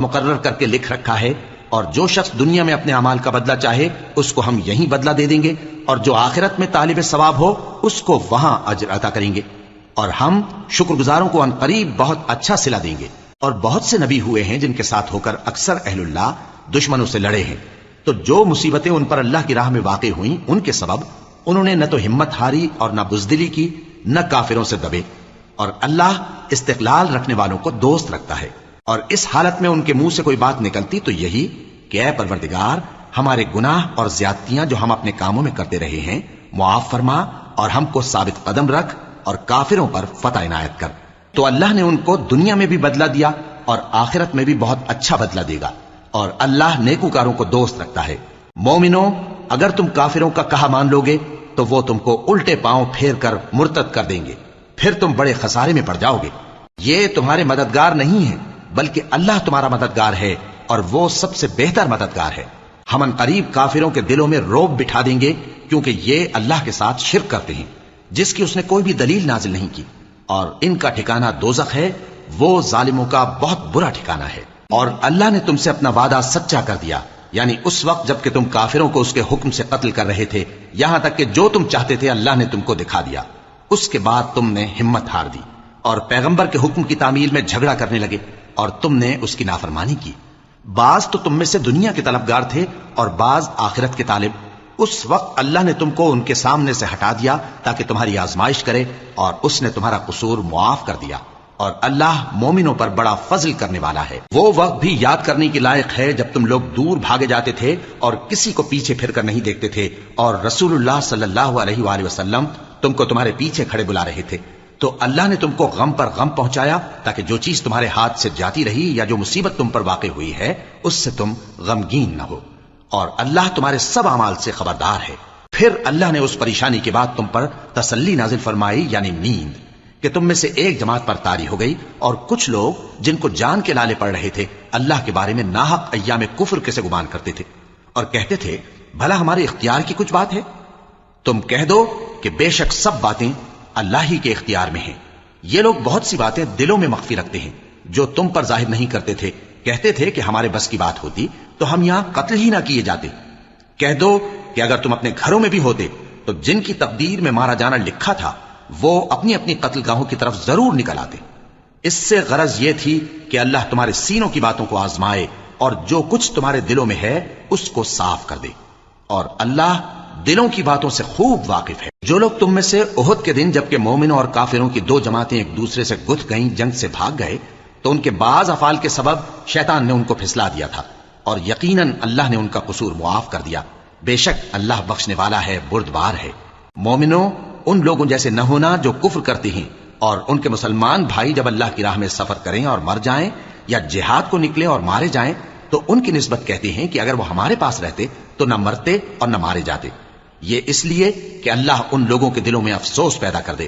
مقرر کر کے لکھ رکھا ہے، اور جو شخص دنیا میں اپنے اعمال کا بدلہ چاہے اس کو ہم یہیں بدلہ دے دیں گے، اور جو آخرت میں طالب ثواب ہو اس کو وہاں اجر عطا کریں گے، اور ہم شکر گزاروں کو عنقریب بہت اچھا صلہ دیں گے۔ اور بہت سے نبی ہوئے ہیں جن کے ساتھ ہو کر اکثر اہل اللہ دشمنوں سے لڑے ہیں، تو جو مصیبتیں ان پر اللہ کی راہ میں واقع ہوئیں ان کے سبب انہوں نے نہ تو ہمت ہاری اور نہ بزدلی کی، نہ کافروں سے دبے، اور اللہ استقلال رکھنے والوں کو دوست رکھتا ہے۔ اور اس حالت میں ان کے منہ سے کوئی بات نکلتی تو یہی کہ اے پروردگار، ہمارے گناہ اور زیادتیاں جو ہم اپنے کاموں میں کرتے رہے ہیں معاف فرما، اور ہم کو ثابت قدم رکھ اور کافروں پر فتح عنایت کر۔ تو اللہ نے ان کو دنیا میں بھی بدلہ دیا اور آخرت میں بھی بہت اچھا بدلہ دے گا، اور اللہ نیکوکاروں کو دوست رکھتا ہے۔ مومنو، اگر تم کافروں کا کہا مان لوگے تو وہ تم کو الٹے پاؤں پھیر کر مرتد کر دیں گے، پھر تم بڑے خسارے میں پڑ جاؤ گے۔ یہ تمہارے مددگار نہیں ہیں بلکہ اللہ تمہارا مددگار ہے، اور وہ سب سے بہتر مددگار ہے۔ ہم عنقریب کافروں کے دلوں میں رعب بٹھا دیں گے، کیونکہ یہ اللہ کے ساتھ شرک کرتے ہیں جس کی اس نے کوئی بھی دلیل نازل نہیں کی، اور ان کا ٹھکانہ دوزخ ہے، وہ ظالموں کا بہت برا ٹھکانہ ہے۔ اور اللہ نے تم سے اپنا وعدہ سچا کر دیا، یعنی اس وقت جب کہ تم کافروں کو اس کے حکم سے قتل کر رہے تھے، یہاں تک کہ جو تم چاہتے تھے اللہ نے تم کو دکھا دیا۔ اس کے بعد تم نے ہمت ہار دی اور پیغمبر کے حکم کی تعمیل میں جھگڑا کرنے لگے، اور تم نے اس کی نافرمانی کی۔ بعض تو تم میں سے دنیا کے طلبگار تھے اور بعض آخرت کے طالب۔ اس وقت اللہ نے تم کو ان کے سامنے سے ہٹا دیا تاکہ تمہاری آزمائش کرے، اور اس نے تمہارا قصور معاف کر دیا، اور اللہ مومنوں پر بڑا فضل کرنے والا ہے۔ وہ وقت بھی یاد کرنے کے لائق ہے جب تم لوگ دور بھاگے جاتے تھے اور کسی کو پیچھے پھر کر نہیں دیکھتے تھے، اور رسول اللہ صلی اللہ علیہ وآلہ وسلم تم کو تمہارے پیچھے کھڑے بلا رہے تھے، تو اللہ نے تم کو غم پر غم پہنچایا تاکہ جو چیز تمہارے ہاتھ سے جاتی رہی یا جو مصیبت تم پر واقع ہوئی ہے اس سے تم غمگین نہ ہو، اور اللہ تمہارے سب اعمال سے خبردار ہے۔ پھر اللہ نے اس پریشانی کے بعد تم پر تسلی نازل فرمائی، یعنی نیند، کہ تم میں سے ایک جماعت پر طاری ہو گئی، اور کچھ لوگ جن کو جان کے لالے پڑ رہے تھے اللہ کے بارے میں ناحق ایام کفر کے سے گمان کرتے تھے، اور کہتے تھے بھلا ہمارے اختیار کی کچھ بات ہے؟ تم کہہ دو کہ بے شک سب باتیں اللہ ہی کے اختیار میں ہیں۔ یہ لوگ بہت سی باتیں دلوں میں مخفی رکھتے ہیں جو تم پر ظاہر نہیں کرتے تھے۔ کہتے تھے کہ ہمارے بس کی بات ہوتی تو ہم یہاں قتل ہی نہ کیے جاتے۔ کہہ دو کہ اگر تم اپنے گھروں میں بھی ہوتے تو جن کی تقدیر میں مارا جانا لکھا تھا وہ اپنی اپنی قتل گاہوں کی طرف ضرور نکل آتے۔ اس سے غرض یہ تھی کہ اللہ تمہارے سینوں کی باتوں کو آزمائے اور جو کچھ تمہارے دلوں میں ہے اس کو صاف کر دے، اور اللہ دلوں کی باتوں سے خوب واقف ہے۔ جو لوگ تم میں سے احد کے دن جبکہ مومنوں اور کافروں کی دو جماعتیں ایک دوسرے سے گتھ گئیں جنگ سے بھاگ گئے تو ان کے بعض افعال کے سبب شیطان نے ان کو پھسلا دیا تھا، اور یقیناً اللہ نے ان کا قصور معاف کر دیا۔ بے شک اللہ بخشنے والا ہے، بردبار ہے۔ مومنوں، ان لوگوں جیسے نہ ہونا جو کفر کرتے ہیں، اور ان کے مسلمان بھائی جب اللہ کی راہ میں سفر کریں اور مر جائیں یا جہاد کو نکلیں اور مارے جائیں تو ان کی نسبت کہتے ہیں کہ اگر وہ ہمارے پاس رہتے تو نہ مرتے اور نہ مارے جاتے۔ یہ اس لیے کہ اللہ ان لوگوں کے دلوں میں افسوس پیدا کر دے،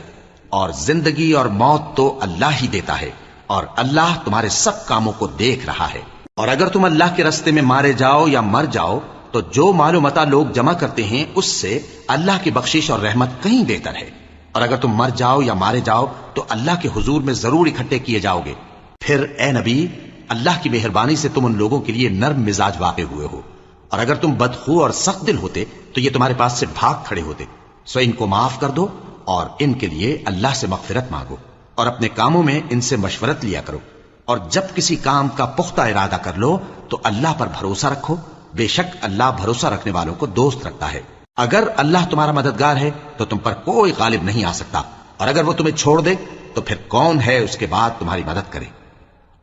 اور زندگی اور موت تو اللہ ہی دیتا ہے، اور اللہ تمہارے سب کاموں کو دیکھ رہا ہے۔ اور اگر تم اللہ کے راستے میں مارے جاؤ یا مر جاؤ تو جو مال و متاع لوگ جمع کرتے ہیں اس سے اللہ کی بخشش اور رحمت کہیں بہتر ہے، اور اگر تم مر جاؤ یا مارے جاؤ تو اللہ کے حضور میں ضرور اکٹھے کیے جاؤ گے۔ پھر اے نبی، اللہ کی مہربانی سے تم ان لوگوں کے لیے نرم مزاج واقع ہوئے ہو، اور اگر تم بدخو اور سخت دل ہوتے تو یہ تمہارے پاس سے بھاگ کھڑے ہوتے۔ سو ان کو معاف کر دو اور ان کے لیے اللہ سے مغفرت مانگو، اور اپنے کاموں میں ان سے مشورت لیا کرو، اور جب کسی کام کا پختہ ارادہ کر لو تو اللہ پر بھروسہ رکھو، بے شک اللہ بھروسہ رکھنے والوں کو دوست رکھتا ہے۔ اگر اللہ تمہارا مددگار ہے تو تم پر کوئی غالب نہیں آ سکتا، اور اگر وہ تمہیں چھوڑ دے تو پھر کون ہے اس کے بعد تمہاری مدد کرے؟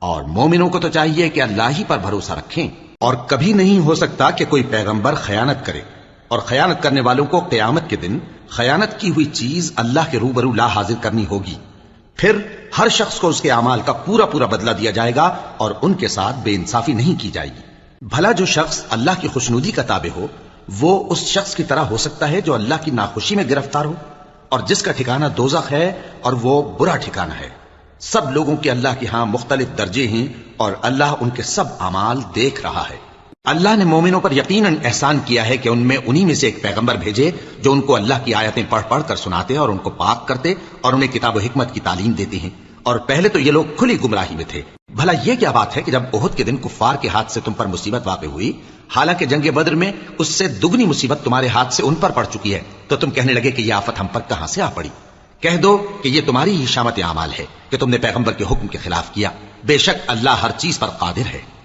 اور مومنوں کو تو چاہیے کہ اللہ ہی پر بھروسہ رکھیں، اور کبھی نہیں ہو سکتا کہ کوئی پیغمبر خیانت کرے، اور خیانت کرنے والوں کو قیامت کے دن خیانت کی ہوئی چیز اللہ کے روبرو لا حاضر کرنی ہوگی۔ پھر ہر شخص کو اس کے اعمال کا پورا پورا بدلہ دیا جائے گا، اور ان کے ساتھ بے انصافی نہیں کی جائے گی۔ بھلا جو شخص اللہ کی خوشنودی کا تابع ہو وہ اس شخص کی طرح ہو سکتا ہے جو اللہ کی ناخوشی میں گرفتار ہو، اور جس کا ٹھکانہ دوزخ ہے، اور وہ برا ٹھکانہ ہے۔ سب لوگوں کے اللہ کے ہاں مختلف درجے ہیں، اور اللہ ان کے سب اعمال دیکھ رہا ہے۔ اللہ نے مومنوں پر یقیناً احسان کیا ہے کہ ان میں انہی میں سے ایک پیغمبر بھیجے جو ان کو اللہ کی آیتیں پڑھ پڑھ کر سناتے اور ان کو پاک کرتے اور انہیں کتاب و حکمت کی تعلیم دیتے ہیں، اور پہلے تو یہ لوگ کھلی گمراہی میں تھے۔ بھلا یہ کیا بات ہے کہ جب احد کے دن کفار کے ہاتھ سے تم پر مصیبت واقع ہوئی، حالانکہ جنگ بدر میں اس سے دگنی مصیبت تمہارے ہاتھ سے ان پر پڑ چکی ہے، تو تم کہنے لگے کہ یہ آفت ہم پر کہاں سے آ پڑی؟ کہہ دو کہ یہ تمہاری ہی شامت اعمال ہے کہ تم نے پیغمبر کے حکم کے خلاف کیا، بے شک اللہ ہر چیز پر قادر ہے۔